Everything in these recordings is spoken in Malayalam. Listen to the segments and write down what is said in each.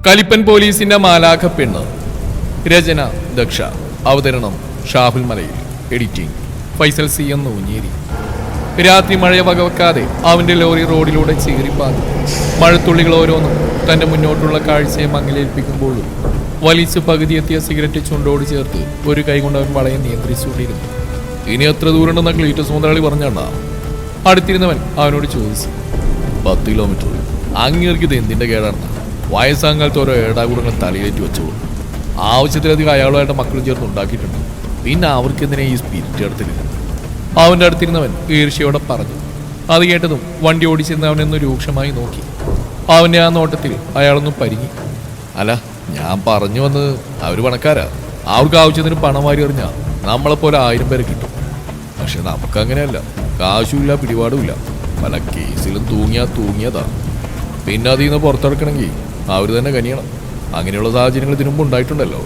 കലിപ്പൻ പോലീസിന്റെ മാലാഖ പെണ്ണ്. രചന ദക്ഷ. അവതരണം ഷാഹുൽ മലയിൽ. എഡിറ്റിംഗ് ഫൈസൽ സി എന്ന് ഊഞ്ഞേരി. രാത്രി മഴയെ വകവെക്കാതെ അവന്റെ ലോറി റോഡിലൂടെ ചീറിപ്പാഞ്ഞു. മഴത്തുള്ളികൾ ഓരോന്നും തന്റെ മുന്നോട്ടുള്ള കാഴ്ചയെ മങ്ങലേൽപ്പിക്കുമ്പോഴും വലിച്ചു പകുതിയെത്തിയ സിഗരറ്റ് ചുണ്ടോട് ചേർത്ത് ഒരു കൈ കൊണ്ട് അവൻ വളയെ നിയന്ത്രിച്ചുകൊണ്ടിരുന്നു. ഇനി എത്ര ദൂരമുണ്ടെന്ന ക്ലീറ്റസ് മുതലാളി പറഞ്ഞാണ്ടാ. അടുത്തിരുന്നവൻ അവനോട് ചോദിച്ചു. 10 കിലോമീറ്റർ. അങ്ങേർക്ക് ഇത് എന്തിന്റെ കേടാണെന്ന വയസ്സാങ്കാലത്ത് ഓരോ ഏടാകൂടങ്ങൾ തലയിലേറ്റ് വെച്ചോളൂ. ആവശ്യത്തിലധികം അയാളുമായിട്ട് മക്കളും ചേർന്ന് ഉണ്ടാക്കിയിട്ടുണ്ട്. പിന്നെ അവർക്ക് എന്തിനാ ഈ സ്പിരിറ്റ് എടുത്തില്ല? അവൻ്റെ അടുത്തിരുന്നവൻ ഈർഷ്യയോടെ പറഞ്ഞു. അത് കേട്ടതും വണ്ടി ഓടിച്ചിരുന്ന അവനെന്ന് രൂക്ഷമായി നോക്കി. അവൻ്റെ ആ നോട്ടത്തിൽ അയാളൊന്നും പരിങ്ങി. അല്ല, ഞാൻ പറഞ്ഞു വന്ന് അവർ പണക്കാരാ. അവർക്ക് ആവശ്യത്തിന് പണം വാരി എറിഞ്ഞാൽ നമ്മളെപ്പോലെ 1000 പേരെ കിട്ടും. പക്ഷെ നമുക്കങ്ങനെയല്ല. കാശുമില്ല, പിടിപാടുമില്ല. പല കേസിലും തൂങ്ങിയതാ. പിന്നെ അതിൽ നിന്ന് പുറത്തെടുക്കണമെങ്കിൽ അവർ തന്നെ കനിയണം. അങ്ങനെയുള്ള സാഹചര്യങ്ങൾ ഇതിനുമ്പ് ഉണ്ടായിട്ടുണ്ടല്ലോ.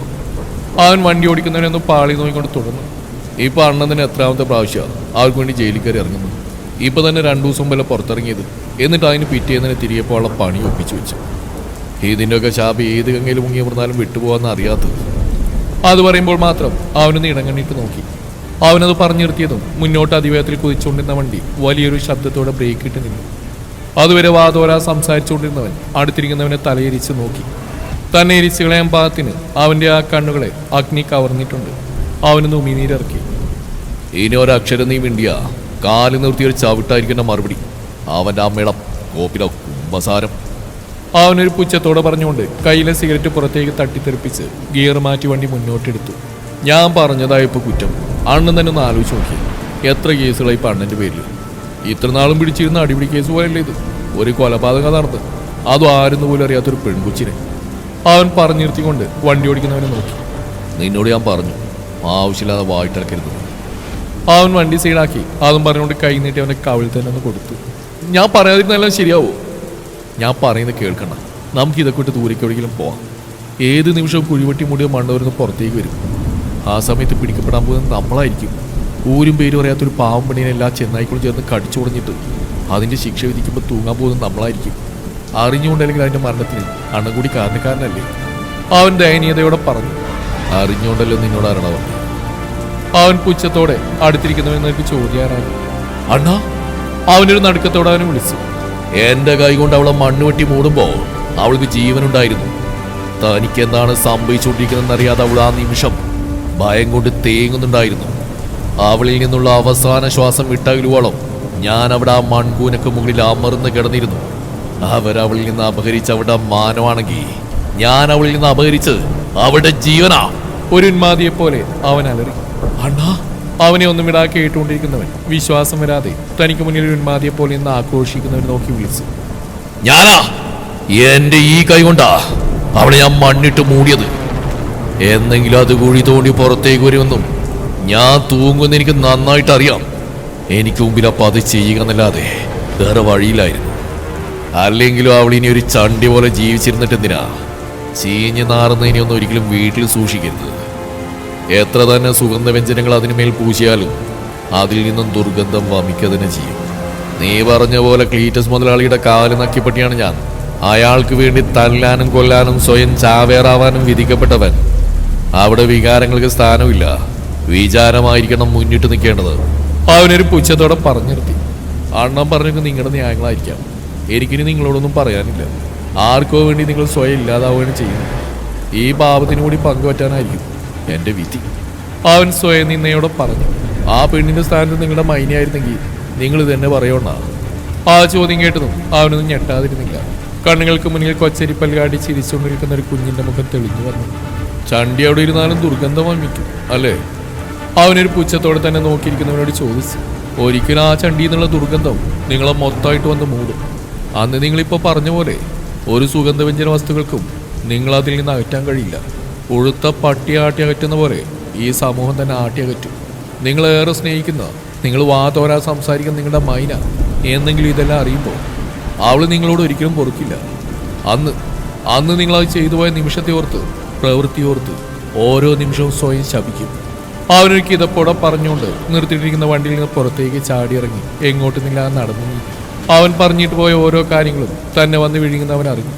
അവൻ വണ്ടി ഓടിക്കുന്നവനൊന്ന് പാളി നോക്കിക്കൊണ്ട് തുടർന്നു. ഇപ്പം അണ്ണന് എത്രാമത്തെ പ്രാവശ്യമാണ് അവർക്ക് വേണ്ടി ജയിലിൽ കയറി ഇറങ്ങുന്നത്. ഇപ്പം തന്നെ 2 ദിവസം മുമ്പല്ലേ പുറത്തിറങ്ങിയത്. എന്നിട്ട് അതിന് പിറ്റേന്നതിനെ തിരികെ പോകാനുള്ള പണി ഒപ്പിച്ചു വെച്ചു. ഇതിൻ്റെയൊക്കെ ശാപം ഏത് ഗംഗയിൽ മുങ്ങി പറഞ്ഞാലും വിട്ടുപോകാമെന്ന് അറിയാത്തത്. അത് പറയുമ്പോൾ മാത്രം അവനൊന്ന് ഇടങ്ങണ്ണിട്ട് നോക്കി. അവനത് പറഞ്ഞു നിർത്തിയതും മുന്നോട്ട് അതിവേഗത്തിൽ കുതിച്ചുകൊണ്ടിരുന്ന വണ്ടി വലിയൊരു ശബ്ദത്തോടെ ബ്രേക്ക് ഇട്ട് നിന്നു. അതുവരെ വാതോരാ സംസാരിച്ചുകൊണ്ടിരുന്നവൻ അടുത്തിരിക്കുന്നവനെ തലയിരിച്ച് നോക്കി. തന്നെ ഇരിച്ചു കളയാൻ പാകത്തിന് അവൻ്റെ ആ കണ്ണുകളെ അഗ്നി കവർന്നിട്ടുണ്ട്. അവനൊന്ന് ഉമിനീരിറക്കി. ഇനി ഒരക്ഷരം നീ മിണ്ടിയ കാല് നിർത്തിയൊരു ചവിട്ടായിരിക്കുന്ന മറുപടി. അവൻ്റെ അമ്മയുടെ കോപ്പിലോ കുമ്പസാരം. അവനൊരു പുച്ഛത്തോടെ പറഞ്ഞുകൊണ്ട് കയ്യിലെ സിഗരറ്റ് പുറത്തേക്ക് തട്ടിത്തെറിപ്പിച്ച് ഗിയർ മാറ്റി വണ്ടി മുന്നോട്ടെടുത്തു. ഞാൻ പറഞ്ഞതായപ്പോൾ കുറ്റം. അണ്ണൻ തന്നെ ഒന്ന് ആലോചിച്ച് നോക്കി. എത്ര കേസുകളായി ഇപ്പം അണ്ണൻ്റെ പേരിൽ. ഇത്ര നാളും പിടിച്ചിരുന്ന അടിപിടി കേസ് പോയല്ലേ ഇത്. ഒരു കൊലപാതകം നടന്ന്, അതും ആരെന്ന് പോലും അറിയാത്തൊരു പെൺകുച്ചിനെ. അവൻ പറഞ്ഞു നിർത്തിക്കൊണ്ട് വണ്ടി ഓടിക്കുന്നവനെ നോക്കി. നിന്നോട് ഞാൻ പറഞ്ഞു, ആവശ്യമില്ലാതെ വായിട്ടിളക്കരുത്. അവൻ വണ്ടി സൈഡാക്കി. അതും പറഞ്ഞുകൊണ്ട് കൈ നീട്ടി അവൻ്റെ കവിളിൽ തന്നെ ഒന്ന് കൊടുത്തു. ഞാൻ പറയാതിരുന്നെല്ലാം ശരിയാവോ? ഞാൻ പറയുന്നത് കേൾക്കണ്ട. നമുക്ക് ഇതൊക്കെ വിട്ട് ദൂരേക്ക് എവിടെയെങ്കിലും പോവാം. ഏത് നിമിഷവും കുഴിവെട്ടി മൂടിയ മണ്ണവരുന്ന് പുറത്തേക്ക് വരും. ആ സമയത്ത് പിടിക്കപ്പെടാൻ പോകുന്നത് നമ്മളായിരിക്കും. ഊരും പേരും അറിയാത്തൊരു പാവം പണിയെ എല്ലാ ചെന്നായിക്കളും ചേർന്ന് കടിച്ചു തുടങ്ങിയിട്ട് അതിൻ്റെ ശിക്ഷ വിധിക്കുമ്പോൾ തൂങ്ങാൻ പോകുന്നത് നമ്മളായിരിക്കും. അറിഞ്ഞുകൊണ്ടല്ലെങ്കിൽ അതിൻ്റെ മരണത്തിന് അണ്ണൻ കൂടി കാരണക്കാരനല്ലേ? അവൻ ദയനീയതയോടെ പറഞ്ഞു. അറിഞ്ഞുകൊണ്ടല്ലോ നിന്നോട് അറിയണവർ. അവൻ പുച്ഛത്തോടെ അടുത്തിരിക്കുന്നവൻ നിനക്ക് ചോദ്യാറായി. അണ്ണാ, അവനൊരു നടുക്കത്തോടെ അവനെ വിളിച്ചു. എന്റെ കൈ കൊണ്ട് അവളെ മണ്ണ് വെട്ടി മൂടുമ്പോൾ അവൾക്ക് ജീവനുണ്ടായിരുന്നു. തനിക്ക് എന്താണ് സംഭവിച്ചുകൊണ്ടിരിക്കുന്നതെന്നറിയാതെ അവൾ ആ നിമിഷം ഭയം കൊണ്ട് തേങ്ങുന്നുണ്ടായിരുന്നു. അവളിൽ നിന്നുള്ള അവസാന ശ്വാസം വിട്ടകലുവോളം ഞാൻ അവിടെ ആ മൺകൂനക്ക് മുകളിൽ അമർന്ന് കിടന്നിരുന്നു. അവരവളിൽ നിന്ന് അപഹരിച്ച് അവിടെ മാനമാണെങ്കിൽ ഞാൻ അവളിൽ നിന്ന് അപഹരിച്ച് അവിടെ ജീവനാ. ഒരു ഉന്മാദിയെ പോലെ അവൻ അലറി. അണ്ണാ, അവനെ ഒന്നും ഇടാ കേട്ടുകൊണ്ടിരിക്കുന്നവൻ വിശ്വാസം വരാതെ തനിക്ക് മുന്നിൽ ഒരു ഉന്മാദിയെ പോലെ നിന്ന് ആക്രോശിക്കുന്നവൻ നോക്കി വിളിച്ചു. ഞാനാ, എന്റെ ഈ കൈ കൊണ്ടാ അവളെ ഞാൻ മണ്ണിട്ട് മൂടിയത്. എന്നെങ്കിലും അത് കുഴി തോണ്ടി പുറത്തേക്ക് വരുമെന്നും ഞാൻ തൂങ്ങുമെന്ന് എനിക്ക് നന്നായിട്ട് അറിയാം. എനിക്ക് മുമ്പിൽ അപ്പം അത് ചെയ്യുക എന്നല്ലാതെ വേറെ വഴിയിലായിരുന്നു. അല്ലെങ്കിലും അവൾ ഇനി ഒരു ചണ്ടി പോലെ ജീവിച്ചിരുന്നിട്ട് എന്തിനാ? ചീഞ്ഞ് നാറുന്നതിനെ ഒന്നും ഒരിക്കലും വീട്ടിൽ സൂക്ഷിക്കരുത്. എത്ര തന്നെ സുഗന്ധവ്യഞ്ജനങ്ങൾ അതിനുമേൽ പൂശിയാലും അതിൽ നിന്നും ദുർഗന്ധം വമിക്കുക തന്നെ ചെയ്യും. നീ പറഞ്ഞ പോലെ ക്ലീറ്റസ് മുതലാളിയുടെ കാല് നക്കിപ്പട്ടിയാണ് ഞാൻ. അയാൾക്ക് വേണ്ടി തല്ലാനും കൊല്ലാനും സ്വയം ചാവേറാവാനും വിധിക്കപ്പെട്ടവൻ. അവിടെ വികാരങ്ങൾക്ക് സ്ഥാനമില്ല. വിചാരമായിരിക്കണം മുന്നിട്ട് നിൽക്കേണ്ടത്. അവനൊരു പുച്ഛത്തോടെ പറഞ്ഞു നിർത്തി. അണ്ണൻ പറഞ്ഞെങ്കിൽ നിങ്ങളുടെ ന്യായങ്ങളായിരിക്കാം. എനിക്കിനി നിങ്ങളോടൊന്നും പറയാനില്ല. ആർക്കോ വേണ്ടി നിങ്ങൾ സ്വയം ഇല്ലാതാവുകയാണ് ചെയ്യുന്നത്. ഈ പാപത്തിന് കൂടി പങ്കുപറ്റാനായിരിക്കും എൻ്റെ വിധി. അവൻ സ്വയം നിന്നയോടെ പറഞ്ഞു. ആ പെണ്ണിൻ്റെ സ്ഥാനത്ത് നിങ്ങളുടെ മൈനയായിരുന്നെങ്കിൽ നിങ്ങൾ ഇതെന്നെ പറയണ. ആ ചോദ്യം കേട്ടതും അവനൊന്നും ഞെട്ടാതിരുന്നില്ല. കണ്ണുകൾക്ക് മുന്നിൽ കൊച്ചരിപ്പൽ കാട്ടി ചിരിച്ചുകൊണ്ടിരിക്കുന്ന ഒരു കുഞ്ഞിൻ്റെ മുഖം തെളിഞ്ഞു വന്നു. ചണ്ടി അവിടെ ഇരുന്നാലും ദുർഗന്ധം വമിക്കും അല്ലേ? അവനൊരു പുച്ഛത്തോടെ തന്നെ നോക്കിയിരിക്കുന്നവനോട് ചോദിച്ചു. ഒരിക്കലും ആ ചണ്ടി എന്നുള്ള ദുർഗന്ധം നിങ്ങളെ മൊത്തമായിട്ട് വന്ന് മൂടും. അന്ന് നിങ്ങളിപ്പോൾ പറഞ്ഞ പോലെ ഒരു സുഗന്ധവ്യഞ്ജന വസ്തുക്കൾക്കും നിങ്ങളതിൽ നിന്ന് അകറ്റാൻ കഴിയില്ല. ഉഴുത്ത പട്ടി ആട്ടി അകറ്റുന്ന പോലെ ഈ സമൂഹം തന്നെ ആട്ടി അകറ്റും. നിങ്ങളേറെ സ്നേഹിക്കുന്ന, നിങ്ങൾ വാതോരാ സംസാരിക്കുന്ന നിങ്ങളുടെ മൈന എന്നെങ്കിലും ഇതെല്ലാം അറിയുമ്പോൾ അവൾ നിങ്ങളോട് ഒരിക്കലും പൊറുക്കില്ല. അന്ന് നിങ്ങളത് ചെയ്തു പോയ നിമിഷത്തെ ഓർത്ത്, പ്രവൃത്തി ഓർത്ത് ഓരോ നിമിഷവും സ്വയം ശപിക്കും. അവനൊരു കിതപ്പോടെ പറഞ്ഞുകൊണ്ട് നിർത്തിയിട്ടിരിക്കുന്ന വണ്ടിയിൽ നിന്ന് പുറത്തേക്ക് ചാടിയിറങ്ങി എങ്ങോട്ട് നില്ലാതെ നടന്നു. അവൻ പറഞ്ഞിട്ട് പോയ ഓരോ കാര്യങ്ങളും തന്നെ വന്ന് വിഴുങ്ങുന്നവൻ അറിഞ്ഞു.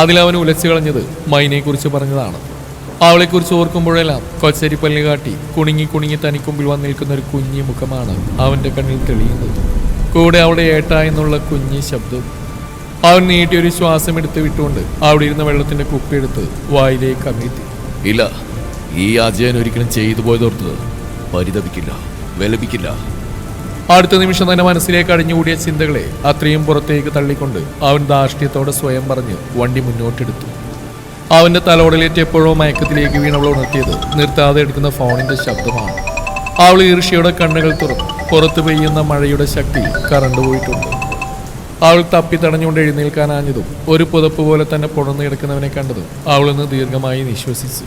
അതിലവൻ ഉലച്ചു കളഞ്ഞത് മൈനയെക്കുറിച്ച് പറഞ്ഞതാണ്. അവളെക്കുറിച്ച് ഓർക്കുമ്പോഴെല്ലാം കൊച്ചരിപ്പല്ല് കാട്ടി കുണുങ്ങി കുണുങ്ങി തനിക്കുമ്പിൽ വന്ന് നിൽക്കുന്ന ഒരു കുഞ്ഞി മുഖമാണ് അവൻ്റെ കണ്ണിൽ തെളിയുന്നത്. കൂടെ അവിടെ ഏട്ട എന്നുള്ള കുഞ്ഞി ശബ്ദം. അവൻ നീട്ടിയൊരു ശ്വാസം എടുത്ത് വിട്ടുകൊണ്ട് അവിടെ ഇരുന്ന വെള്ളത്തിൻ്റെ കുപ്പിയെടുത്ത് വായിലേക്ക് അമേത്തി. ഇല്ല, ഈ അജയൻ ഒരിക്കലും ചെയ്തു പോയതോർത്ത് പരിതപിക്കില്ല, വിലപിക്കില്ല. അടുത്ത നിമിഷം തന്നെ മനസ്സിലേക്ക് അടിഞ്ഞുകൂടിയ ചിന്തകളെ അത്രയും പുറത്തേക്ക് തള്ളിക്കൊണ്ട് അവൻ ധാർഷ്ട്യത്തോടെ സ്വയം പറഞ്ഞ് വണ്ടി മുന്നോട്ടെടുത്തു. അവൻ്റെ തലോടലേറ്റ് എപ്പോഴോ മയക്കത്തിലേക്ക് വീണവൾ ഉണർത്തിയത് നിർത്താതെ എടുക്കുന്ന ഫോണിൻ്റെ ശബ്ദമാണ്. അവൾ ഈർഷ്യയുടെ കണ്ണുകൾ തുറന്നു. പുറത്തു പെയ്യുന്ന മഴയുടെ ശക്തി കറണ്ട് പോയിട്ടുണ്ട്. അവൾ തപ്പി തടഞ്ഞുകൊണ്ട് എഴുന്നേൽക്കാനാഞ്ഞതും ഒരു പുതപ്പ് പോലെ തന്നെ പുറന്നു കിടക്കുന്നവനെ കണ്ടതും അവളൊന്ന് ദീർഘമായി നിശ്വസിച്ചു.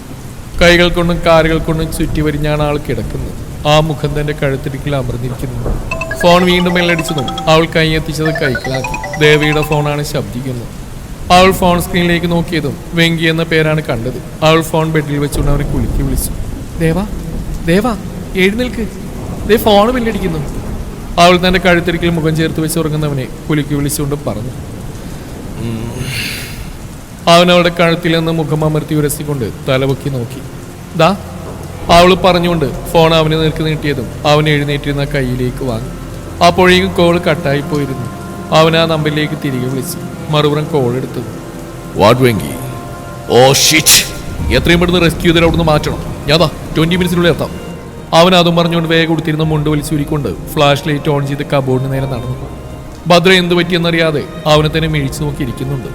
കൈകൾ കൊണ്ടും കാലുകൾ കൊണ്ടും ചുറ്റി വരിഞ്ഞാണ് ആൾ കിടക്കുന്നത്. ആ മുഖം തന്റെ കഴുത്തിരിക്കിൽ അമർന്നിരിക്കുന്നു. ഫോൺ വീണ്ടും മെല്ലടിച്ചതും അവൾ കൈയെത്തിച്ചത് കൈക്കലാക്കി. ദേവിയുടെ ഫോണാണ് ശബ്ദിക്കുന്നത്. അവൾ ഫോൺ സ്ക്രീനിലേക്ക് നോക്കിയതും വെങ്കി എന്ന പേരാണ് കണ്ടത്. അവൾ ഫോൺ ബെഡിൽ വെച്ചുകൊണ്ട് അവനെ കുലുക്കി വിളിച്ചു. ദേവാ, ദേവാ, എഴുന്നേൽക്ക്, ദേ ഫോൺ ബെല്ലടിക്കുന്നു. അവൾ തന്റെ കഴുത്തിരിക്കിൽ മുഖം ചേർത്ത് വെച്ച് ഉറങ്ങുന്നവനെ കുലുക്കി വിളിച്ചുകൊണ്ട് പറഞ്ഞു. അവൻ അവളുടെ കഴുത്തിൽ നിന്ന് മുഖം അമർത്തി ഉരസിക്കൊണ്ട് തലപൊക്കി നോക്കി. ദാ, അവൾ പറഞ്ഞുകൊണ്ട് ഫോൺ അവന് നേർക്ക് നീട്ടിയതും അവൻ എഴുന്നേറ്റിരുന്ന കയ്യിലേക്ക് വാങ്ങി. അപ്പോഴേക്കും കോൾ കട്ടായി പോയിരുന്നു. അവൻ ആ നമ്പറിലേക്ക് തിരികെ വിളിച്ചു. മറുപുറം കോൾ എടുത്തു. വാട്ട് വെങ്കി? ഓ ഷിറ്റ്, എത്രയും പെട്ടെന്ന് റെസ്ക്യൂ ചെയ്ത് അവിടുന്ന് മാറ്റണം. ഞാതാ 20 മിനിറ്റ്സിനുള്ളിൽ എത്താം. അവൻ അതും പറഞ്ഞുകൊണ്ട് വേഗം കൊടുത്തിരുന്ന മുണ്ട് വലിച്ചൂരിക്കൊണ്ട് ഫ്ലാഷ് ലൈറ്റ് ഓൺ ചെയ്ത് കബോർഡിന് നേരെ നടന്നു. ഭദ്ര എന്ത് പറ്റിയെന്നറിയാതെ അവനെ തന്നെ മിഴിച്ചു നോക്കിയിരിക്കുന്നുണ്ട്.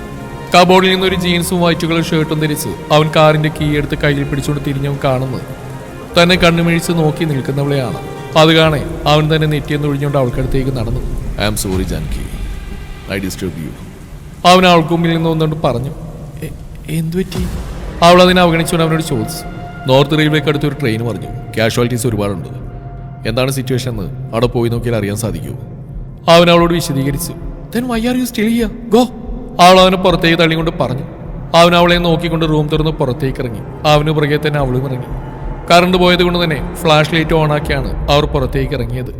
കബോർഡിൽ നിന്നൊരു ജീൻസും വൈറ്റ് കളർ ഷർട്ടും ധരിച്ച് അവൻ കാറിന്റെ കീ എടുത്ത് കയ്യിൽ പിടിച്ചുകൊണ്ട് തിരിഞ്ഞവൻ കാണുന്നത് തന്നെ കണ്ണുമിഴിച്ച് നോക്കി നിൽക്കുന്നവളെയാണ്. അത് കാണെ അവൻ തന്നെ നെറ്റിയെന്ന് ഒഴിഞ്ഞുകൊണ്ട് അവൾക്കടുത്തേക്ക് നടന്നു. I am sorry Janki, I disturb you. അവൻ അവൾക്കുമ്പിൽ നിന്ന് ഒന്നുകൊണ്ട് പറഞ്ഞു. എന്തുപറ്റി? അവൾ അതിനെ അവഗണിച്ചുകൊണ്ട് അവനോട് ചോദിച്ചു. നോർത്ത് റെയിൽവേക്ക് അടുത്ത് ഒരു ട്രെയിൻ പറഞ്ഞു. കാഷ്വാലിറ്റീസ് ഒരുപാടുണ്ട്. എന്താണ് സിറ്റുവേഷൻ എന്ന് അവിടെ പോയി നോക്കിയാൽ അറിയാൻ സാധിക്കുമോ? അവൻ അവളോട് വിശദീകരിച്ചു. Then why are you still here? Go. അവൾ അവനെ പുറത്തേക്ക് തള്ളിക്കൊണ്ട് പറഞ്ഞു. അവൻ അവളെ നോക്കിക്കൊണ്ട് റൂം തുറന്ന് പുറത്തേക്ക് ഇറങ്ങി. അവന് പുറകെ തന്നെ അവളും ഇറങ്ങി. കറണ്ട് പോയത് കൊണ്ട് തന്നെ ഫ്ലാഷ് ലൈറ്റ് ഓണാക്കിയാണ് അവർ പുറത്തേക്ക് ഇറങ്ങിയത്.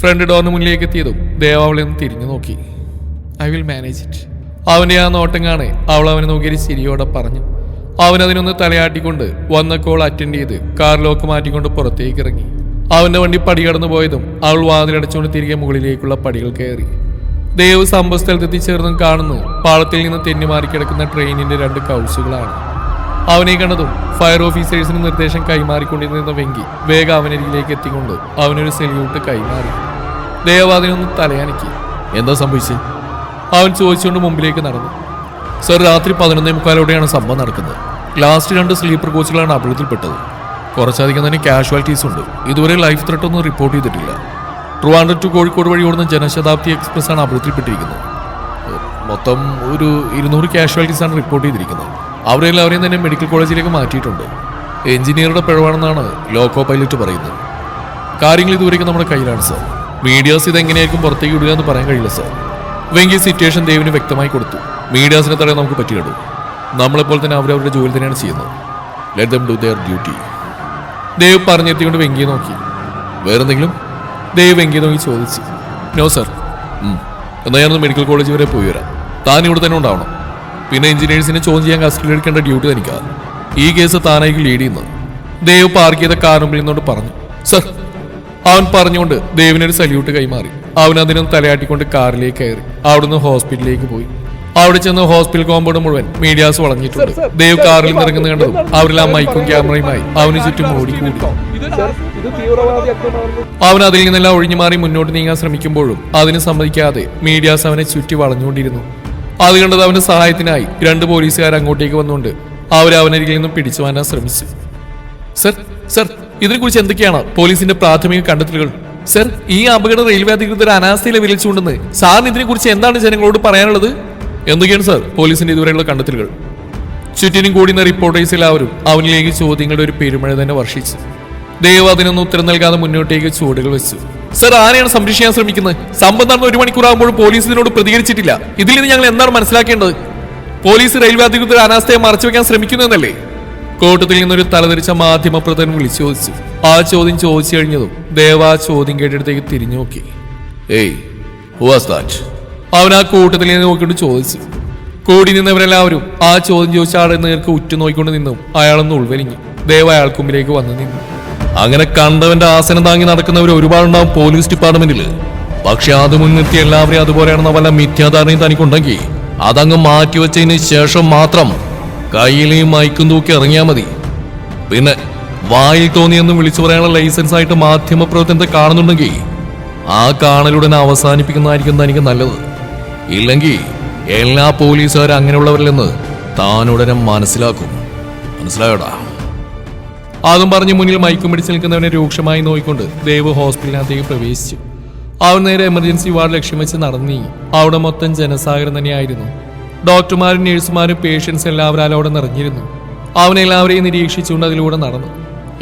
ഫ്രണ്ട് ഡോറിന് മുന്നിലേക്ക് എത്തിയതും ദേവ അവളെ ഒന്ന് തിരിഞ്ഞു നോക്കി. I will manage it. അവൻ്റെ ആ നോട്ടം കാണെ അവൾ അവനെ നോക്കിയൊരു ചിരിയോടെ പറഞ്ഞു. അവനതിനൊന്ന് തലയാട്ടിക്കൊണ്ട് വന്ന കോൾ അറ്റൻഡ് ചെയ്ത് കാർ ലോക്ക് മാറ്റിക്കൊണ്ട് പുറത്തേക്ക് ഇറങ്ങി. അവൻ്റെ വണ്ടി പടി കടന്നു പോയതും അവൾ വാതിലടച്ചുകൊണ്ട് തിരികെ മുകളിലേക്കുള്ള പടികൾ കയറി. ദേവ് സംഭവസ്ഥലത്തെത്തിച്ചേർന്നും കാണുന്നു പാളത്തിൽ നിന്ന് തെന്നിമാറി കിടക്കുന്ന ട്രെയിനിന്റെ 2 കൗച്ചുകളാണ്. അവനെ കണ്ടതും ഫയർ ഓഫീസേഴ്സിന് നിർദ്ദേശം കൈമാറിക്കൊണ്ടിരുന്ന വെങ്കി വേഗം അവനരികിലേക്ക് എത്തിക്കൊണ്ട് അവനൊരു സെല്യൂട്ട് കൈമാറി. ദേവ് അതിനൊന്ന് തലയാനക്കി. എന്താ സംഭവിച്ചത്? അവൻ ചോദിച്ചുകൊണ്ട് മുമ്പിലേക്ക് നടന്നു. സർ, രാത്രി 11:45 സംഭവം നടക്കുന്നത്. ലാസ്റ്റ് 2 സ്ലീപ്പർ കോച്ചുകളാണ് അപകടത്തിൽപ്പെട്ടത്. കുറച്ചധികം തന്നെ കാഷ്വാലിറ്റീസ് ഉണ്ട്. ഇതുവരെ ലൈഫ് ത്രെട്ട് ഒന്നും റിപ്പോർട്ട് ചെയ്തിട്ടില്ല. ട്രിവാൻഡ്രം ടു കോഴിക്കോട് വഴി ഓടുന്ന ജനശതാബ്ദി എക്സ്പ്രസ് ആണ് അപകടത്തിൽപ്പെട്ടിരിക്കുന്നത്. മൊത്തം ഒരു 200 കാഷ്വാലിറ്റീസ് ആണ് റിപ്പോർട്ട് ചെയ്തിരിക്കുന്നത്. അവരെല്ലാവരെയും തന്നെ മെഡിക്കൽ കോളേജിലേക്ക് മാറ്റിയിട്ടുണ്ട്. എഞ്ചിനീയറുടെ പിഴവാണെന്നാണ് ലോക്കോ പൈലറ്റ് പറയുന്നത്. കാര്യങ്ങൾ ഇതുവരെയും നമ്മുടെ കയ്യിലാണ് സർ. മീഡിയാസ് ഇതെങ്ങനെയായിരിക്കും പുറത്തേക്ക് വിടുക എന്ന് പറയാൻ കഴിയില്ല സർ. വെങ്കി സിറ്റുവേഷൻ ദേവിന് വ്യക്തമായി കൊടുത്തു. മീഡിയാസിനെ തടയാൻ നമുക്ക് പറ്റിയിടും. നമ്മളെപ്പോൾ തന്നെ അവരവരുടെ ജോലി തന്നെയാണ് ചെയ്യുന്നത്. Let them do their duty. Dev പറഞ്ഞെത്തിക്കൊണ്ട് വെങ്കിയെ നോക്കി. വേറെന്തെങ്കിലും? ദേവ് വെങ്കിയെ നോക്കി ചോദിച്ചു. No sir. എന്നാൽ ഞാനൊന്ന് മെഡിക്കൽ കോളേജ് വരെ പോയി വരാം. താൻ ഇവിടെ തന്നെ ഉണ്ടാവണം. പിന്നെ എഞ്ചിനീയേഴ്സിനെ ചോദ്യം ചെയ്യാൻ കസ്റ്റഡിയിൽ എടുക്കേണ്ട ഡ്യൂട്ടി തനിക്കാണ്. ഈ കേസ് താനായിരിക്കും ലീഡ് ചെയ്യുന്നത്. ദേവ് പാർക്ക് ചെയ്ത കാർ മുമ്പിൽ നിന്നോട് പറഞ്ഞു. സർ. അവൻ പറഞ്ഞുകൊണ്ട് ദേവിനൊരു സല്യൂട്ട് കൈമാറി. അവൻ അതിനൊന്ന് തലയാട്ടിക്കൊണ്ട് കാറിലേക്ക് കയറി അവിടുന്ന് ഹോസ്പിറ്റലിലേക്ക് പോയി. അവിടെ ചെന്ന് ഹോസ്പിറ്റൽ കോമ്പൗണ്ട് മുഴുവൻ മീഡിയാസ് വളഞ്ഞിട്ടുണ്ട്. ദേവ് കാറിൽ നിന്ന് ഇറങ്ങുന്ന കണ്ടതും അവരെല്ലാം മൈക്കും ക്യാമറയുമായി അവന് ചുറ്റും ഓടിക്കൂടി. അവൻ അതിൽ നിന്നെല്ലാം ഒഴിഞ്ഞു മാറി മുന്നോട്ട് നീങ്ങാൻ ശ്രമിക്കുമ്പോഴും അതിന് സമ്മതിക്കാതെ മീഡിയാസ് അവനെ ചുറ്റി വളഞ്ഞുകൊണ്ടിരുന്നു. അത് കണ്ടത് അവന്റെ സഹായത്തിനായി 2 പോലീസുകാർ അങ്ങോട്ടേക്ക് വന്നുകൊണ്ട് അവനരികിൽ നിന്നും പിടിച്ചു മാറ്റാൻ ശ്രമിച്ചു. സർ, സർ, ഇതിനെക്കുറിച്ച് എന്തൊക്കെയാണ് പോലീസിന്റെ പ്രാഥമിക കണ്ടെത്തലുകൾ? സർ, ഈ അപകടം റെയിൽവേ അധികൃതർ അനാസ്ഥയിലെ വിളിച്ചുകൊണ്ടെന്ന് സാറിന് ഇതിനെക്കുറിച്ച് എന്താണ് ജനങ്ങളോട് പറയാനുള്ളത്? എന്തൊക്കെയാണ് സർ പോലീസിന്റെ ഇതുവരെയുള്ള കണ്ടെത്തലുകൾ? ചുറ്റിനും കൂടുന്ന റിപ്പോർട്ടേഴ്സ് എല്ലാവരും അവനിലേക്ക് ചോദ്യങ്ങളുടെ ഒരു പെരുമഴ തന്നെ വർഷിച്ചു. ദേവ് അതിനൊന്നും ഉത്തരം നൽകാതെ മുന്നോട്ടേക്ക് ചുവടുകൾ വെച്ചു. സർ, ആരെയാണ് സംരക്ഷിക്കാൻ ശ്രമിക്കുന്നത്? സംഭവം നടന്ന 1 മണിക്കൂറാകുമ്പോഴും പോലീസ് ഇതിനോട് പ്രതികരിച്ചിട്ടില്ല. ഇതിൽ നിന്ന് ഞങ്ങൾ എന്താണ് മനസ്സിലാക്കേണ്ടത്? പോലീസ് റെയിൽവേ അധികൃതർ അനാസ്ഥയെ മറച്ചുവെക്കാൻ ശ്രമിക്കുന്നു എന്നല്ലേ? കോട്ടത്തിൽ നിന്നൊരു തലതിരിച്ച മാധ്യമപ്രവർത്തകൻ വിളിച്ചു ചോദിച്ചു. ആ ചോദ്യം ചോദിച്ചു കഴിഞ്ഞതും ദേവ ആ ചോദ്യം കേട്ടിടത്തേക്ക് തിരിഞ്ഞു നോക്കി. ഏയ്, ഹു വാസ് ദാറ്റ്? അവൻ ആ കൂട്ടത്തിൽ നിന്ന് നോക്കിയിട്ട് ചോദിച്ചു. കൂടി നിന്നവരെല്ലാവരും ആ ചോദ്യം ചോദിച്ച ആളെ നേർക്ക് ഉറ്റുനോക്കിക്കൊണ്ട് നിന്നും അയാളൊന്ന് ഉൾവലിഞ്ഞു. ദേവ അയാൾക്ക് മുമ്പിലേക്ക് വന്നു നിന്നു. അങ്ങനെ കണ്ടവന്റെ ആസനം താങ്ങി നടക്കുന്നവർ ഒരുപാടുണ്ടാവും പോലീസ് ഡിപ്പാർട്ട്മെന്റിൽ. പക്ഷെ അത് മുൻനിർത്തി എല്ലാവരെയും അതുപോലെയാണെന്ന വല്ല മിഥ്യാധാരണയും തനിക്കുണ്ടെങ്കിൽ അതങ്ങ് മാറ്റിവെച്ചതിന് ശേഷം മാത്രം കയ്യിലെയും മൈക്കും തൂക്കി ഇറങ്ങിയാൽ മതി. പിന്നെ വായിൽ തോന്നിയെന്ന് വിളിച്ചു പറയാനുള്ള ലൈസൻസ് ആയിട്ട് മാധ്യമ പ്രവർത്തനത്തെ കാണുന്നുണ്ടെങ്കിൽ ആ കാണലുടനെ അവസാനിപ്പിക്കുന്നതായിരിക്കും തനിക്ക് നല്ലത്. ഇല്ലെങ്കിൽ എല്ലാ പോലീസുകാരും അങ്ങനെയുള്ളവരില്ലെന്ന് താനുടനെ മനസ്സിലാക്കും. മനസ്സിലായോടാ? അതും പറഞ്ഞ് മുന്നിൽ മൈക്കും പിടിച്ച് നിൽക്കുന്നവനെ രൂക്ഷമായി നോക്കിക്കൊണ്ട് ദേവ് ഹോസ്പിറ്റലിനകത്തേക്ക് പ്രവേശിച്ചു. അവൻ നേരെ എമർജൻസി വാർഡ് ലക്ഷ്യം വെച്ച് നടന്നീ. അവിടെ മൊത്തം ജനസാഗരം തന്നെയായിരുന്നു. ഡോക്ടർമാരും നഴ്സുമാരും പേഷ്യൻസ് എല്ലാവരും അവിടെ നിറഞ്ഞിരുന്നു. അവനെല്ലാവരെയും നിരീക്ഷിച്ചുകൊണ്ട് അതിലൂടെ നടന്നു.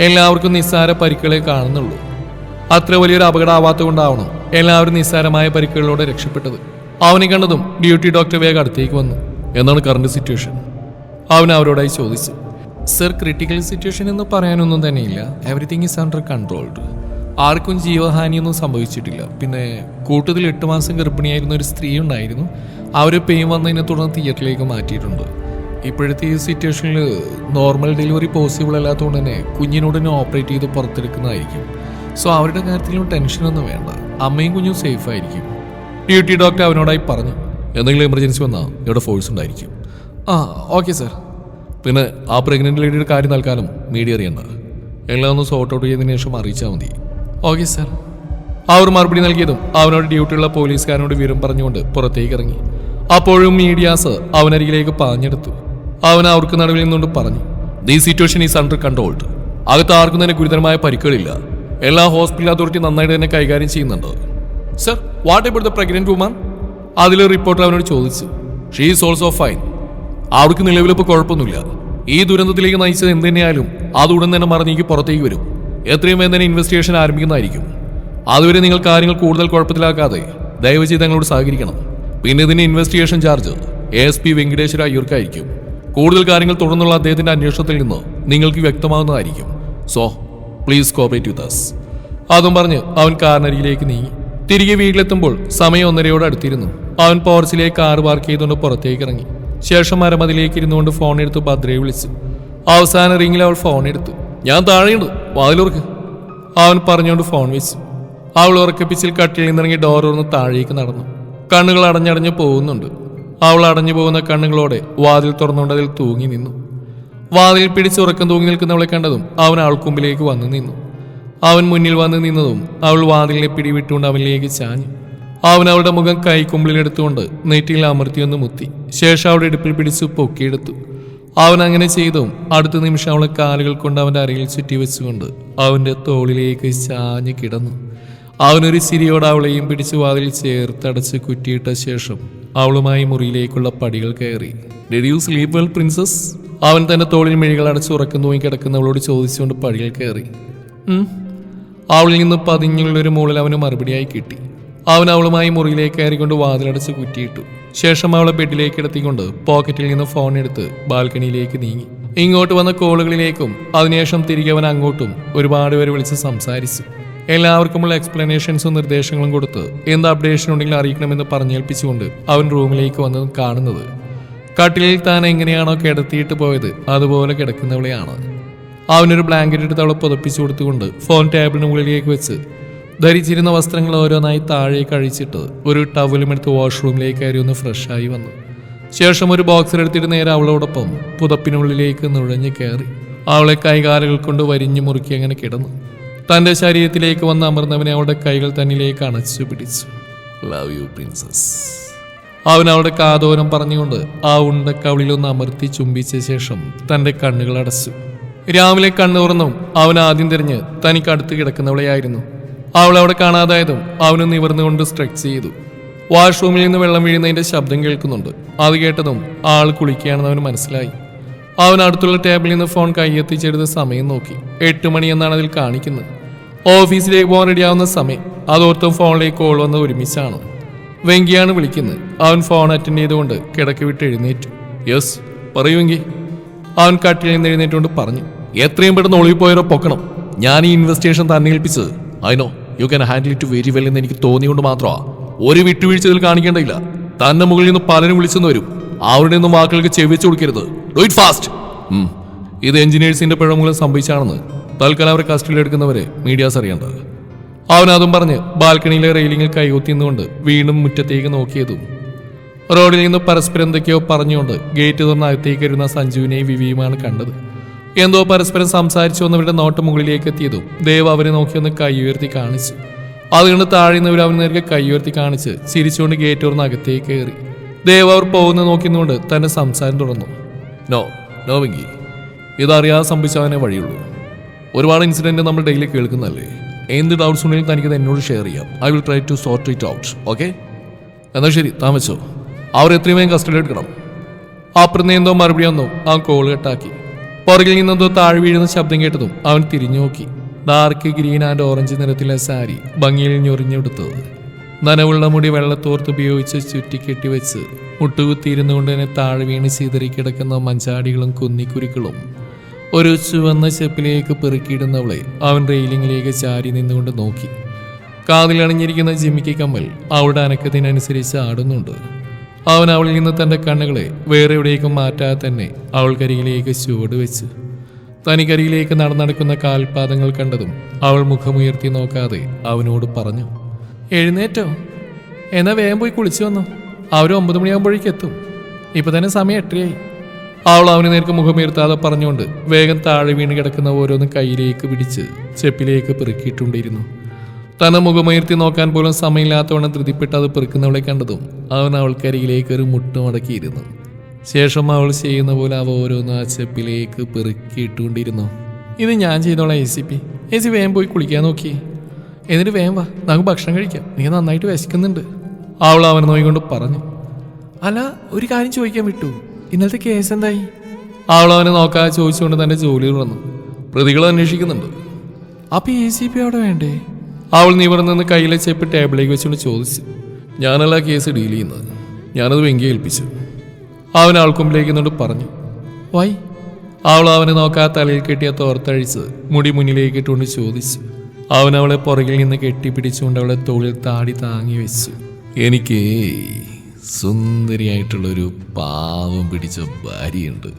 എല്ലാവർക്കും നിസ്സാര പരിക്കുകളെ കാണുന്നുള്ളൂ. അത്ര വലിയൊരു അപകടം ആവാത്ത കൊണ്ടാവണം എല്ലാവരും നിസ്സാരമായ പരിക്കുകളിലൂടെ രക്ഷപ്പെട്ടത്. അവനെ കണ്ടതും ഡ്യൂട്ടി ഡോക്ടർ വേഗം അടുത്തേക്ക് വന്നു. എന്താണ് കറണ്ട് സിറ്റുവേഷൻ? അവൻ അവരോടായി ചോദിച്ചു. സർ, ക്രിട്ടിക്കൽ സിറ്റുവേഷൻ എന്ന് പറയാനൊന്നും തന്നെയില്ല. Everything is under controlled. ആർക്കും ജീവഹാനിയൊന്നും സംഭവിച്ചിട്ടില്ല. പിന്നെ കൂട്ടത്തിൽ 8 മാസം ഗർഭിണിയായിരുന്ന ഒരു സ്ത്രീ ഉണ്ടായിരുന്നു. അവർ പെയിൻ വന്നതിനെ തുടർന്ന് തിയേറ്ററിലേക്ക് മാറ്റിയിട്ടുണ്ട്. ഇപ്പോഴത്തെ ഈ സിറ്റുവേഷനിൽ നോർമൽ ഡെലിവറി പോസിബിൾ അല്ലാത്തതുകൊണ്ട് തന്നെ കുഞ്ഞിനോടനെ ഓപ്പറേറ്റ് ചെയ്ത് പുറത്തെടുക്കുന്നതായിരിക്കും. സോ അവരുടെ കാര്യത്തിലും ടെൻഷനൊന്നും വേണ്ട. അമ്മയും കുഞ്ഞും സേഫ് ആയിരിക്കും. ഡ്യൂട്ടി ഡോക്ടർ അവനോടായി പറഞ്ഞു. എന്തെങ്കിലും എമർജൻസി വന്നാൽ ഇവിടെ ഫോഴ്സ് ഉണ്ടായിരിക്കും. Okay sir. പിന്നെ ആ പ്രഗ്നന്റ് ലേഡിയുടെ കാര്യം തൽക്കാലം മീഡിയ അറിയണ്ട. എല്ലാം ഒന്ന് സോർട്ട് ഔട്ട് ചെയ്തതിനു ശേഷം അറിയിച്ചാൽ മതി. Okay sir. അവർ മറുപടി നൽകിയതും അവനോട് ഡ്യൂട്ടിയുള്ള പോലീസുകാരനോട് വിവരം പറഞ്ഞുകൊണ്ട് പുറത്തേക്ക് ഇറങ്ങി. അപ്പോഴും മീഡിയാസ് അവനരികിലേക്ക് പാഞ്ഞെടുത്തു. അവൻ അവർക്ക് നടുവിൽ നിന്നുകൊണ്ട് പറഞ്ഞു, the situation is under controlled. അകത്ത് ആർക്കും തന്നെ ഗുരുതരമായ പരിക്കുകളില്ല. എല്ലാ ഹോസ്പിറ്റൽ അതോറിറ്റി നന്നായിട്ട് തന്നെ കൈകാര്യം ചെയ്യുന്നുണ്ട്. Sir, what about the pregnant woman? അതിലെ റിപ്പോർട്ടർ അവനോട് ചോദിച്ചു. She is also fine. അവർക്ക് നിലവിലിപ്പോൾ കുഴപ്പമൊന്നുമില്ല. ഈ ദുരന്തത്തിലേക്ക് നയിച്ചത് എന്ത് തന്നെയായാലും അത് ഉടൻ തന്നെ മറിഞ്ഞേക്ക് പുറത്തേക്ക് വരും. എത്രയും വേഗം തന്നെ ഇൻവെസ്റ്റിഗേഷൻ ആരംഭിക്കുന്നതായിരിക്കും. അതുവരെ നിങ്ങൾ കാര്യങ്ങൾ കൂടുതൽ കുഴപ്പത്തിലാക്കാതെ ദയവ് ചെയ്ത് ഞങ്ങളോട് സഹകരിക്കണം. പിന്നെ ഇതിന്റെ ഇൻവെസ്റ്റിഗേഷൻ ചാർജ് ASP വെങ്കടേശ്വര അയ്യർക്കായിരിക്കും. കൂടുതൽ കാര്യങ്ങൾ തുടർന്നുള്ള അദ്ദേഹത്തിന്റെ അന്വേഷണത്തിൽ നിന്ന് നിങ്ങൾക്ക് വ്യക്തമാകുന്നതായിരിക്കും. So please cooperate with us. അതും പറഞ്ഞ് അവൻ കാറിനരികിലേക്ക് നീങ്ങി. തിരികെ വീട്ടിലെത്തുമ്പോൾ സമയം 1:30 അടുത്തിരുന്നു. അവൻ പോർച്ചിലേക്ക് കാർ പാർക്ക് ചെയ്തുകൊണ്ട് പുറത്തേക്ക് ഇറങ്ങി. ശേഷം മരമതിലേക്ക് ഇരുന്നുകൊണ്ട് ഫോൺ എടുത്ത് ഭദ്രയെ വിളിച്ചു. അവസാന റിങ്ങിൽ അവൾ ഫോൺ എടുത്തു. ഞാൻ താഴെയുണ്ട്, വാതിലുറക്ക്, അവൻ പറഞ്ഞുകൊണ്ട് ഫോൺ വെച്ചു. അവൾ ഉറക്കപ്പിച്ചിൽ കട്ടിൽ നിന്നിറങ്ങി ഡോർ തുറന്ന് താഴേക്ക് നടന്നു. കണ്ണുകൾ അടഞ്ഞടഞ്ഞു പോകുന്നുണ്ട്. അവൾ അടഞ്ഞു പോകുന്ന കണ്ണുകളോടെ വാതിൽ തുറന്നുകൊണ്ട് അതിൽ തൂങ്ങി നിന്നു. വാതിൽ പിടിച്ച് ഉറക്കം തൂങ്ങി നിൽക്കുന്നവളെ കണ്ടതും അവൻ ആൾക്കുമ്പിലേക്ക് വന്നു നിന്നു. അവൻ മുന്നിൽ വന്ന് നിന്നതും അവൾ വാതിലിനെ പിടിവിട്ടുകൊണ്ട് അവനിലേക്ക് ചാഞ്ഞു. അവൻ അവളുടെ മുഖം കൈക്കുമ്പിളിലെടുത്തുകൊണ്ട് നെറ്റിയിൽ അമർത്തിയൊന്ന് മുത്തി. ശേഷം അവളുടെ ഇടുപ്പിൽ പിടിച്ച് പൊക്കിയെടുത്തു. അവൻ അങ്ങനെ ചെയ്തും അടുത്ത നിമിഷം അവളെ കാലുകൾ കൊണ്ട് അവൻ്റെ അരയിൽ ചുറ്റി വെച്ചുകൊണ്ട് അവൻ്റെ തോളിലേക്ക് ചാഞ്ഞു കിടന്നു. അവനൊരു ചിരിയോടെ അവളെയും പിടിച്ച് വാതിൽ ചേർത്തടച്ച് കുറ്റിയിട്ട ശേഷം അവളുമായി മുറിയിലേക്കുള്ള പടികൾ കയറി. Did you sleep well princess? അവൻ തന്റെ തോളിൽ മിഴികൾ അടച്ച് ഉറക്കം തൂങ്ങി കിടക്കുന്നവളോട് ചോദിച്ചുകൊണ്ട് പടികൾ കയറി. അവളിൽ നിന്ന് പതിഞ്ഞുള്ളൊരു മൂളിൽ അവന് മറുപടിയായി കിട്ടി. അവൻ അവളുമായി മുറിയിലേക്ക് കയറിക്കൊണ്ട് വാതിലടച്ച് കുറ്റിയിട്ടു. ശേഷം അവളെ ബെഡിലേക്ക് കിടത്തിക്കൊണ്ട് പോക്കറ്റിൽ നിന്ന് ഫോൺ എടുത്ത് ബാൽക്കണിയിലേക്ക് നീങ്ങി. ഇങ്ങോട്ട് വന്ന കോളുകളിലേക്കും അതിനുശേഷം തിരികെ അവൻ അങ്ങോട്ടും ഒരുപാട് പേര് വിളിച്ച് സംസാരിച്ചു. എല്ലാവർക്കുമുള്ള എക്സ്പ്ലനേഷൻസും നിർദ്ദേശങ്ങളും കൊടുത്ത് എന്ത് അപ്ഡേഷൻ ഉണ്ടെങ്കിൽ അറിയിക്കണമെന്ന് പറഞ്ഞേൽപ്പിച്ചുകൊണ്ട് അവൻ റൂമിലേക്ക് വന്ന് കാണുന്നത് കട്ടിലിൽ താൻ എങ്ങനെയാണോ കിടത്തിയിട്ട് പോയത് അതുപോലെ കിടക്കുന്നവളെയാണ്. അവനൊരു ബ്ലാങ്കറ്റ് എടുത്ത് അവളെ പുതപ്പിച്ചു കൊടുത്തുകൊണ്ട് ഫോൺ ടേബിളിന് മുകളിലേക്ക് വെച്ച് ധരിച്ചിരുന്ന വസ്ത്രങ്ങൾ ഓരോന്നായി താഴേക്ക് അഴിച്ചിട്ട് ഒരു ടവലും എടുത്ത് വാഷ്റൂമിലേക്ക് കയറി ഒന്ന് ഫ്രഷായി വന്നു. ശേഷം ഒരു ബോക്സർ എടുത്തിട്ട് നേരെ അവളോടൊപ്പം പുതപ്പിനുള്ളിലേക്ക് നുഴഞ്ഞു കയറി അവളെ കൈകാലുകൾ കൊണ്ട് വരിഞ്ഞു മുറുക്കി അങ്ങനെ കിടന്നു. തന്റെ ശരീരത്തിലേക്ക് വന്ന് അമർന്നവനെ അവളുടെ കൈകൾ തന്നിലേക്ക് അണച്ചു പിടിച്ചു. Love you princess. അവൻ അവളുടെ കാതോരം പറഞ്ഞുകൊണ്ട് ആ ഉണ്ടക്കവളിലൊന്ന് അമർത്തി ചുംബിച്ച ശേഷം തന്റെ കണ്ണുകൾ അടച്ചു. രാവിലെ കണ്ണു തുറന്നും അവൻ ആദ്യം തിരിഞ്ഞ് തനിക്ക് അടുത്ത് കിടക്കുന്നവളെയായിരുന്നു. അവൾ അവിടെ കാണാതായതും അവന് നിവർന്നുകൊണ്ട് സ്ട്രെച്ച് ചെയ്തു. വാഷ്റൂമിൽ നിന്ന് വെള്ളം വീഴുന്നതിന്റെ ശബ്ദം കേൾക്കുന്നുണ്ട്. അത് കേട്ടതും ആൾ കുളിക്കുകയാണെന്ന് അവന് മനസ്സിലായി. അവൻ അടുത്തുള്ള ടേബിളിൽ നിന്ന് ഫോൺ കൈയെത്തിച്ചെടുത്ത് സമയം നോക്കി. 8 മണി എന്നാണ് അതിൽ കാണിക്കുന്നത്. ഓഫീസിലേക്ക് പോകാൻ റെഡിയാവുന്ന സമയം. അതോർത്തും ഫോണിലേക്ക് കോൾ വന്ന് ഒരുമിച്ചാണ്. വെങ്കിയാണ് വിളിക്കുന്നത്. അവൻ ഫോൺ അറ്റൻഡ് ചെയ്തുകൊണ്ട് കിടക്ക് വിട്ട് എഴുന്നേറ്റു. യെസ് പറയുമെങ്കിൽ. അവൻ കട്ടിൽ നിന്ന് എഴുന്നേറ്റുകൊണ്ട് പറഞ്ഞു. എത്രയും പെട്ടെന്ന് ഒളിവിപ്പോയവരോ പൊക്കണം. ഞാൻ ഈ ഇൻവെസ്റ്റിഗേഷൻ തന്നെ ഏൽപ്പിച്ചത് I know you can handle it very well എന്ന് എനിക്ക് തോന്നിയുകൊണ്ട് മാത്രമാ. ഒരു വിട്ടുവീഴ്ച ഇതിൽ കാണിക്കേണ്ടയില്ല. തന്നെ മുകളിൽ നിന്ന് പലരും വിളിച്ചെന്ന് വരും. അവരുടെ ഒന്നും വാക്കുകൾക്ക് ചെവിച്ചു കൊടുക്കരുത്. Do it fast. ഇത് എഞ്ചിനീയേഴ്സിന്റെ പിഴ മൂലം സംഭവിച്ചാണെന്ന് തൽക്കാലം അവരെ കസ്റ്റഡിയിൽ എടുക്കുന്നവരെ മീഡിയാസ് അറിയേണ്ടത്. അവൻ അതും പറഞ്ഞ് ബാൽക്കണിയിലെ റെയിലിങ്ങിൽ കൈകൊത്തിന്നുകൊണ്ട് വീണ്ടും മുറ്റത്തേക്ക് നോക്കിയതും റോഡിൽ നിന്ന് പരസ്പരം എന്തൊക്കെയോ പറഞ്ഞുകൊണ്ട് ഗേറ്റ് തുറന്ന് അകത്തേക്ക് വരുന്ന സഞ്ജുവിനെയും വിവിയുമാണ് കണ്ടത്. എന്തോ പരസ്പരം സംസാരിച്ചു വന്നവരുടെ നോട്ട് മുകളിലേക്ക് എത്തിയതും ദേവ് അവരെ നോക്കിയൊന്ന് കൈ ഉയർത്തി കാണിച്ചു. അതുകൊണ്ട് താഴെ നിന്നവർ അവന് നേരെ കൈ ഉയർത്തി കാണിച്ച് ചിരിച്ചുകൊണ്ട് ഗേറ്റ് തുറന്ന് അകത്തേക്ക് കയറി. ദേവ് അവർ പോകുന്ന നോക്കിന്നുകൊണ്ട് തന്റെ സംസാരം തുറന്നു. നോ നോ വെങ്കി, ഇതറിയാതെ സംഭവിച്ചവനെ വഴിയുള്ളൂ. ഒരുപാട് ഇൻസിഡന്റ് നമ്മൾ ഡെയിലി കേൾക്കുന്നല്ലേ. എന്ത് ഡൗട്ട്സ് ഉണ്ടെങ്കിലും തനിക്കത് എന്നോട് ഷെയർ ചെയ്യാം. I will try to sort it out. Okay? എന്നാൽ ശരി, താമസിച്ചോ. അവർ എത്രയും വേഗം കസ്റ്റഡി എടുക്കണം. അപ്പുറത്ത് എന്തോ മറുപടി വന്നു. അവൻ കോൾ കട്ടാക്കി. പുറകിൽ നിന്നെന്തോ താഴെ വീഴുന്ന ശബ്ദം കേട്ടതും അവൻ തിരിഞ്ഞു നോക്കി. ഡാർക്ക് ഗ്രീൻ ആൻഡ് ഓറഞ്ച് നിറത്തിലെ സാരി ഭംഗിയിൽ ഞൊറിഞ്ഞെടുത്തത്. നനവുള്ള മുടി വെള്ളത്തോർത്ത് ഉപയോഗിച്ച് ചുറ്റിക്കെട്ടി വെച്ച് മുട്ടുകുത്തിയിരുന്നു കൊണ്ട് തന്നെ താഴെ വീണ് ചിതറി കിടക്കുന്ന മഞ്ചാടികളും കുന്നിക്കുരുക്കളും ഒരു ചുവന്ന ചെപ്പിലേക്ക് പെറുക്കിയിടുന്നവളെ അവൻ റെയിലിങ്ങിലേക്ക് ചാരി നിന്നുകൊണ്ട് നോക്കി. കാതിലണിഞ്ഞിരിക്കുന്ന ജിമിക്ക് കമ്മൽ അവളുടെ അനക്കത്തിനനുസരിച്ച് ആടുന്നുണ്ട്. അവൻ അവളിൽ നിന്ന് തൻ്റെ കണ്ണുകളെ വേറെ എവിടേക്കും മാറ്റാതെ തന്നെ അവൾക്കരികിലേക്ക് ചുവട് വെച്ചു. തനിക്കരികിലേക്ക് നടന്നടക്കുന്ന കാൽപാദങ്ങൾ കണ്ടതും അവൾ മുഖമുയർത്തി നോക്കാതെ അവനോട് പറഞ്ഞു, എഴുന്നേറ്റോ? എന്നാ വേഗം പോയി കുളിച്ചു വന്നു. അവർ 9 മണിയാകുമ്പോഴേക്കും എത്തും. ഇപ്പൊ തന്നെ സമയം 8 അവൾ അവന് നേർക്ക് മുഖമുയർത്താതെ പറഞ്ഞുകൊണ്ട് വേഗം താഴെ വീണ് കിടക്കുന്ന ഓരോന്ന് കയ്യിലേക്ക് പിടിച്ച് ചെപ്പിലേക്ക് പെറുക്കിയിട്ടുണ്ടിരുന്നു. തന്നെ മുഖമുയർത്തി നോക്കാൻ പോലും സമയമില്ലാത്തവണ്ണം ധൃതിപ്പെട്ട് അത് പെറുക്കുന്നവളെ കണ്ടതും അവൻ അവൾക്കരികിലേക്ക് ഒരു മുട്ടുമടക്കിയിരുന്നു. ശേഷം അവൾ ചെയ്യുന്ന പോലെ അവ ഓരോന്ന് ആ ചെപ്പിലേക്ക് പെറുക്കിയിട്ടുകൊണ്ടിരുന്നു. ഇത് ഞാൻ ചെയ്തോളാം ACP. AC വേഗം പോയി കുളിക്കാൻ നോക്കി. എന്നിട്ട് വേഗം വാ, നമുക്ക് ഭക്ഷണം കഴിക്കാം. നീ നന്നായിട്ട് വിശക്കുന്നുണ്ട്. അവൾ അവനെ നോക്കിക്കൊണ്ട് പറഞ്ഞു. അല്ല, ഒരു കാര്യം ചോദിക്കാൻ വിട്ടു. ഇന്നലത്തെ കേസ് എന്തായി? അവൾ അവനെ നോക്കാതെ ചോദിച്ചുകൊണ്ട് തന്റെ ജോലി തുറന്നു. പ്രതികളെ അന്വേഷിക്കുന്നുണ്ട്. അപ്പൊ ACP അവിടെ വേണ്ടേ? അവൾ നിവർന്ന് നിന്ന് കയ്യിലെ ചെപ്പ് ടേബിളിലേക്ക് വെച്ചുകൊണ്ട് ചോദിച്ചു. ഞാനല്ല കേസ് ഡീൽ ചെയ്യുന്നത്, ഞാനത് വെങ്കിയെ ഏൽപ്പിച്ചു. അവൻ ആൾക്കൊമ്പിലേക്ക് നിന്നോട് പറഞ്ഞു. വൈ? അവൾ അവനെ നോക്കാതെ തലയിൽ കെട്ടിയ തോർത്തഴിച്ച് മുടി മുന്നിലേക്ക് ഇട്ടുകൊണ്ട് ചോദിച്ചു. അവൻ അവളെ പുറകിൽ നിന്ന് കെട്ടിപ്പിടിച്ചുകൊണ്ട് അവളെ തോളിൽ താടി താങ്ങി വെച്ചു. എനിക്ക് സുന്ദരിയായിട്ടുള്ളൊരു പാവം പിടിച്ച ഭാര്യയുണ്ട്.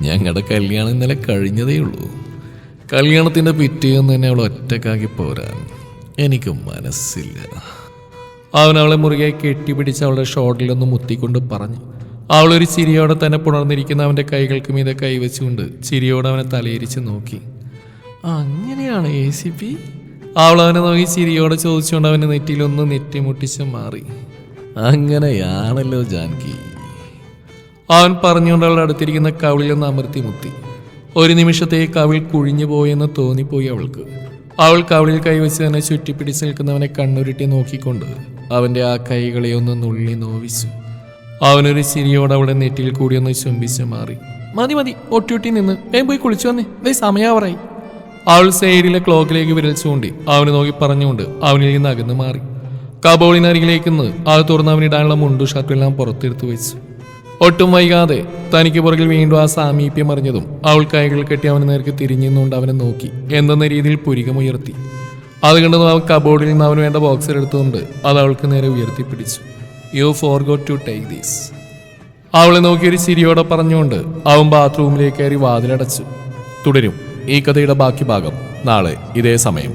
ഞങ്ങളുടെ കല്യാണം ഇന്നലെ കഴിഞ്ഞതേ ഉള്ളൂ. കല്യാണത്തിൻ്റെ പിറ്റേന്ന് തന്നെ അവൾ ഒറ്റക്കാക്കി പോരാൻ എനിക്ക് മനസ്സില്ല. അവൻ അവളെ മുറുകെ കെട്ടിപ്പിടിച്ച് അവളുടെ ഷോട്ടിലൊന്ന് മുത്തിക്കൊണ്ട് പറഞ്ഞു. അവളൊരു ചിരിയോടെ തന്നെ പുണർന്നിരിക്കുന്ന അവൻ്റെ കൈകൾക്ക് മീതെ കൈവച്ചുകൊണ്ട് ചിരിയോടെ അവനെ തലയിരിച്ച് നോക്കി. അങ്ങനെയാണ് ACP? അവൾ അവനെ നോക്കി ചിരിയോടെ ചോദിച്ചുകൊണ്ട് അവൻ്റെ നെറ്റിയിലൊന്ന് നെറ്റിമുട്ടിച്ച് മാറി. അങ്ങനെയാണല്ലോ ജാൻകി, അവൻ പറഞ്ഞുകൊണ്ട് അവളുടെ അടുത്തിരിക്കുന്ന കവിളിലൊന്ന് അമർത്തി മുത്തി. ഒരു നിമിഷത്തേക്ക് കവിൾ കുഴിഞ്ഞു പോയെന്ന് തോന്നിപ്പോയി അവൾക്ക്. അവൾ കവിളിൽ കൈവച്ച് തന്നെ ചുറ്റിപ്പിടിച്ച് നിൽക്കുന്നവനെ കണ്ണുരുട്ടി നോക്കിക്കൊണ്ട് അവൻ്റെ ആ കൈകളെ ഒന്ന് നുള്ളി നോവിച്ചു. അവനൊരു ചിരിയോടെ അവളുടെ നെറ്റിയിൽ കൂടി ഒന്ന് ചുംബിച്ച് മാറി. മതി മതി, ഒട്ടി നിന്ന് വേഗം പോയി കുളിച്ചു വന്നേ, ഇതേ സമയാവറായി. അവൾ സൈഡിലെ ക്ലോക്കിലേക്ക് വിരൽ ചൂണ്ടി അവനെ നോക്കി പറഞ്ഞുകൊണ്ട് അവനിൽ നിന്ന് അകന്ന് മാറി. കബോളിനരികിലേക്ക് നിന്ന് അത് തുറന്ന് അവനിടാനുള്ള മുണ്ടു ഷർട്ടെല്ലാം പുറത്തെടുത്തു വെച്ചു. ഒട്ടും വൈകാതെ തനിക്ക് പുറകിൽ വീണ്ടും ആ സാമീപ്യം അറിഞ്ഞതും അവൾ കൈകൾ കെട്ടി അവന് നേർക്ക് തിരിഞ്ഞുകൊണ്ട് അവനെ നോക്കി എന്തെന്ന രീതിയിൽ പുരികമുയർത്തി. അത് കണ്ടതും അവൻ കബോർഡിൽ നിന്ന് അവന് വേണ്ട ബോക്സർ എടുത്തുകൊണ്ട് അത് അവൾക്ക് നേരെ ഉയർത്തിപ്പിടിച്ചു. You forgot to take these. അവളെ നോക്കി ഒരു ചിരിയോടെ പറഞ്ഞുകൊണ്ട് അവൻ ബാത്റൂമിലേക്ക് കയറി വാതിലടച്ചു. തുടരും ഈ കഥയുടെ ബാക്കി ഭാഗം നാളെ ഇതേ സമയം.